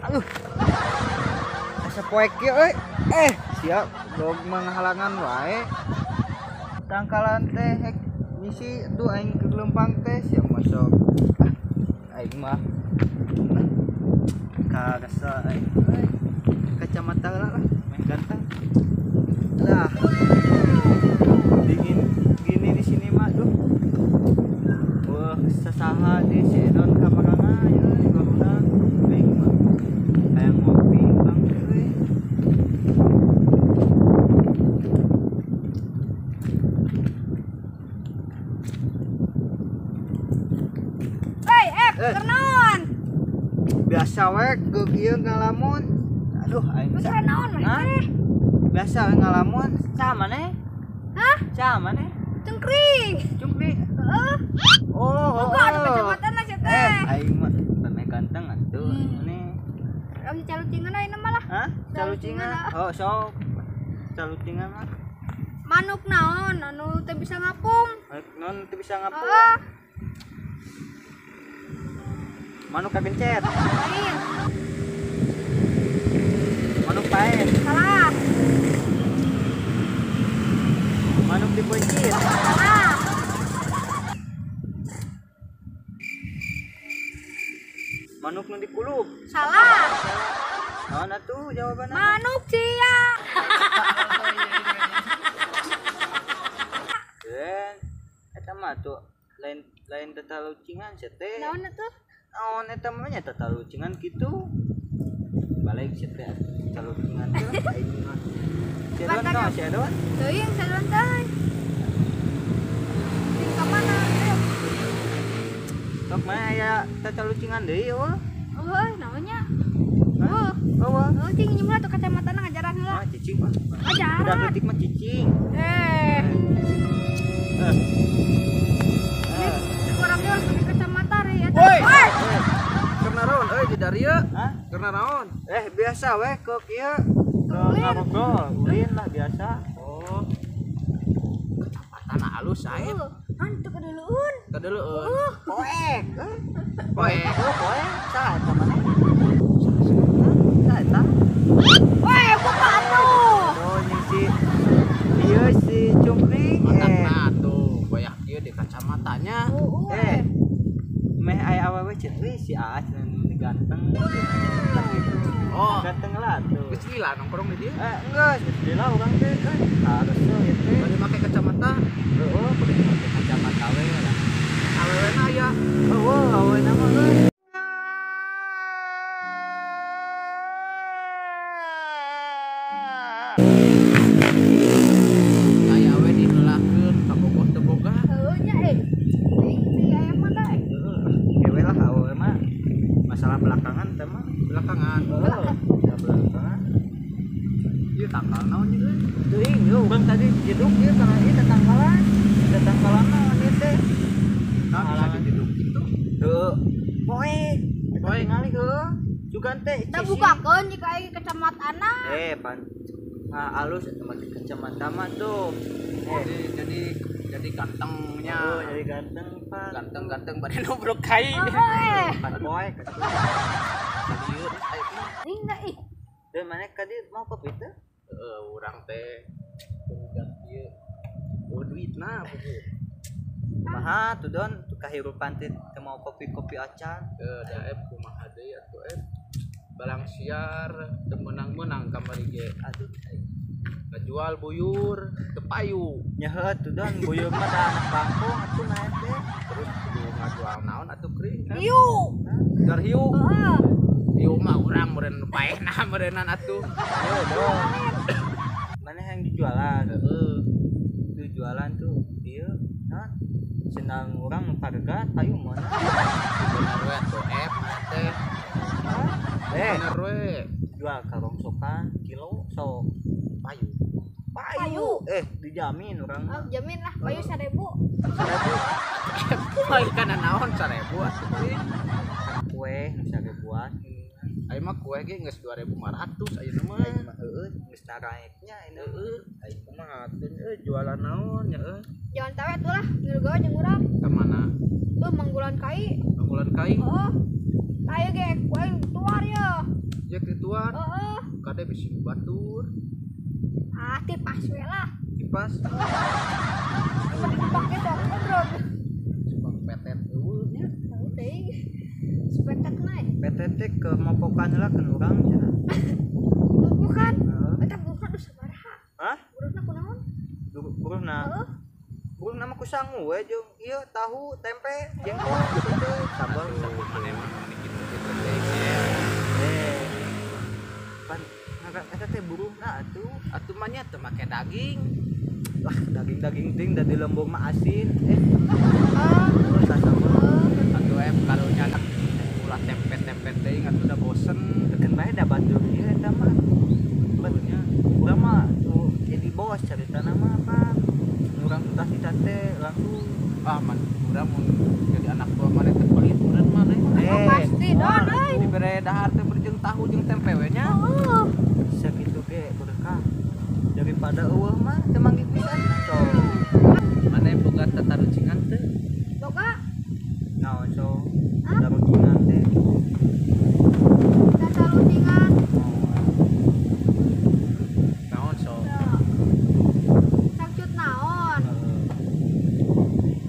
Aduh. Asa poek kieu euy. Siap dog menghalangan wae. Tangkalan teh hek misi tuh aing ke Lempang teh siap masuk. Aing mah kagasa aing. Kacamata lah main ganteng. Lah. Dingin gini di sini mah tuh. Wah, sasaha di Sedon kamarana ya bangunan. Aing mah kayak ngopi bang euy. Kernaon? Biasa we ke kieu ngalamun. Aduh aing Geus naon mah teh? Biasa we ngalamun. Saha maneh? Hah? Saha maneh? Cengkring. Cungkri. Heeh. Oh. Bukan ada kacamata lah sia teh. Aing mah pemain ganteng atuh. Ini. Lagi calucingan ayeuna mah lah. Hah? Calucingan. Oh, sok. Calucingan mah. Manuk naon anu teu bisa ngapung? Non teu bisa ngapung. Heeh. Manuk kagencet. Lain. Manuk paen. Salah. Manuk diponcit. Salah. Manuk nu dikulub. Salah. Naon atuh jawabanna? Manuk cia. Eta mah tuh lain tatalucingan sia teh. Naon atuh? Naon eta mah nya tatalucingan kitu. Balik sia teh talucingan teh aing mah. Sedon tah sedon. Teuing sadon teh. Ting ka mana? Sok mah aya tatalucingan deui eueuh. Oh, naonnya? Oh, Oh, cing nyumlah tuh kacamata na ngajaran heula. cicing mah. Ajaran. Udah detik mah cicing. Kurang dia pakai kacamata re ya. Woi. Karena naon euy di Daria? Hah? Karena naon? Biasa we ke kieu. Ke Ulin. ngarobrol, ulin lah biasa. Oh. Tanah halus sae. Hantu keduluun. Kadeuleun. Poek. Poek. Oh, poek. Saha eta maneh? Saha eta? Woi, buka atuh. Oh, yang si ieu si Cungkring. Matakna tuh banyak ieu di kacamatanya. Meh aya awewe ceuk euy si Aas nu ganteng. Oh. Ganteng lah tuh. Geus lila nongkrong di dieu. Enggak, di lah urang teh. Harus tuh itu. Bade make kacamata. Oh, kudu make kacamata we lah. Awewena aya. Oh, aweuna mah euy. Aya we dinulahkeun ka bogoh teu boga. Heuh nya Ting si aya mah da. Dewe lah awewe mah. Masalah belakangan teh mah. Belakangan. Belakangan. Ieu tanggal naon ieu? Teuing yo urang tadi jeduk ieu kana ieu tetangkalan. Tetangkalan naon ieu teh? Naon bisa diduduk kitu? Heuh. Poek. Poek. Ngali heuh. Jugan teh Da cicing. bukakeun jika aya kacamatana. Pan. Nah, alus eta mah kacamata mah tuh. Jadi gantengnya. Oh, jadi ganteng, Pan. Ganteng-ganteng bade nubruk kai. Pan poek. Lieur aya mah. Ting da ih. Dan mana kadi mau kopi teh? Urang teh kemudian ieu duitna puguh. Kumaha tuh don tuh kahirupan teh teu mau kopi-kopi acan. Da kumaha deui atuh balang siar teu meunang-meunang kamari ge. Aduh, Ngajual buyur teu payu. nya heuh tuh don buyur mah da anak bangkong atuh nae teh. Terus kudu ngajual naon atuh kring? Hiu. Gar hiu. Heeh. Hiu mah urang meureun paehna meureunnan atuh. Heuh don. Mana yang dijualan? Tuh jualan tuh ieu naon? Senang urang nu paregat payu mana? Bener we atuh teh. Bener we. Jual karongsokan kilo sok Payu. Payu. Dijamin urang mah. Jamin lah payu 1000. 1000 Payu kana naon 1000 atuh kring. kue nu sarebuan. Ayeuna mah kue ge geus 2500 ayeuna mah. Aing mah heueuh geus naraeknya ini. Aing mah atuh jualan naon nya Jangan tahu atuh lah, ngeureuh jeung urang. Ka mana? Tuh manggulan kai. Bulan kai. Heeh. Kayak ge kue tuar ya. jeung kituan Heeh. kade bisi batur Ah, tipas we lah. Kipas. Seperti dipakai dong, bro. sebab petet eueuh nya Tahu teh. Sepetak naik. PTT ke mopokan lah ke urang cenah. Bukan. Heeh. Eta buruhna nu sabaraha? Hah? Buruhna kunaon? Buruhna. Heeh. Buruhna mah ku sangu we jeung ieu tahu, tempe, jengkol gitu teh. Sambal. mana mah gitu gitu teh Pan eta teh buruhna atuh. atuh mah nya teu make daging Lah daging-daging ting da di lembong mah asin. Ah, Rasa sambal. atuh karunya ulah tempe-tempe teh atuh udah bosen Teken bae da batur ieu eta mah. betulnya Urang mah tuh jadi bos caritana mah apa. Urang tah kita teh langsung man urang mun jadi anak buah mana teh pelit urang mana oh, pasti don euy. dibere dahar teh berjeng tahu jeung tempe we nya Heeh. sakitu ge berkah. Daripada eueuh mah teu manggih pisan. So, mana boga tatarucingan teh Boga, naon so? Hah? Da rutingan teh. data lutingan. naon so Sangcut naon?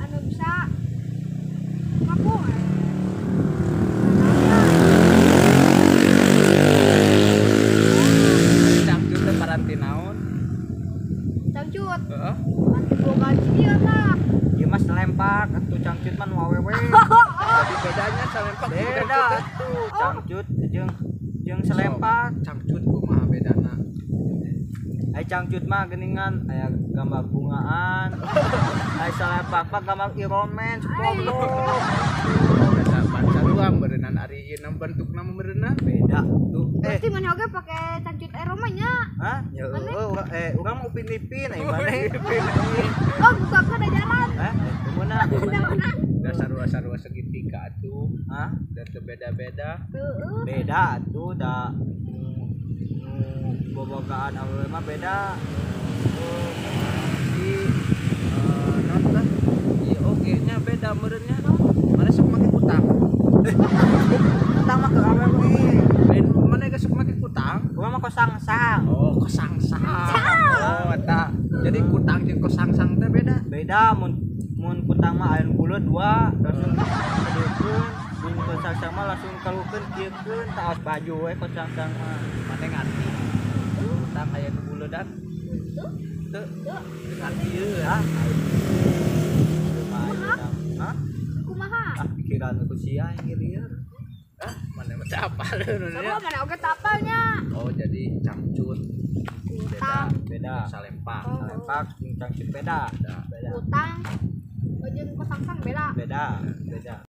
Anu bisa ngapung. cangcut teh paranti naon Sangcut. heeh Mati boga dia lah. Ieu mah selempak atuh cangcut mah nu awewe. jadi bedanya salempak jeung Beda cangcut teh. atuh cangcut jeung selempak. cangcut kumaha bedana Ai cangcut mah geuningan aya gambar bungaan. Ai selempak mah gambar Iron Man, SpongeBob. ada baca doang berenang ari ieu bentukna mah berenang Beda tuh. Berarti mana oge pakai sangcut aromanya. Hah? Ya urang mau upin-ipin ai maneh. Oh, buka ke ada jalan. Itu meunang. dasar-dasar segitiga atuh Hah? dan teu beda-beda Heeh. Beda tuh da bobogaan awewe mah beda. di non teh ieu oge nya beda meureunnya mana sok make kutang Utang mah ke awewe. lain mana geus sok make kutang Urang mah kosangsang. oh kosangsang oh eta jadi kutang jeung kosangsang teh beda Beda mun kutang mah aya buleud 2 langsung kadeukeun, mun kosangsang mah langsung kalukeun kieukeun taos baju we kosangsang mah. mana ngarti kutang aya nu buleudan teu ngarti ieu Hah? Hah? Kumaha? Ah pikiran ku sia yang lieur. mana mah teu apal Coba mana oge tapalnya. oh jadi cangcut Utang. Beda. salempak Oh. Selempak jeung cangcut beda. Beda. Beda. Utang. Jeung kosangsang beda. Beda. Beda.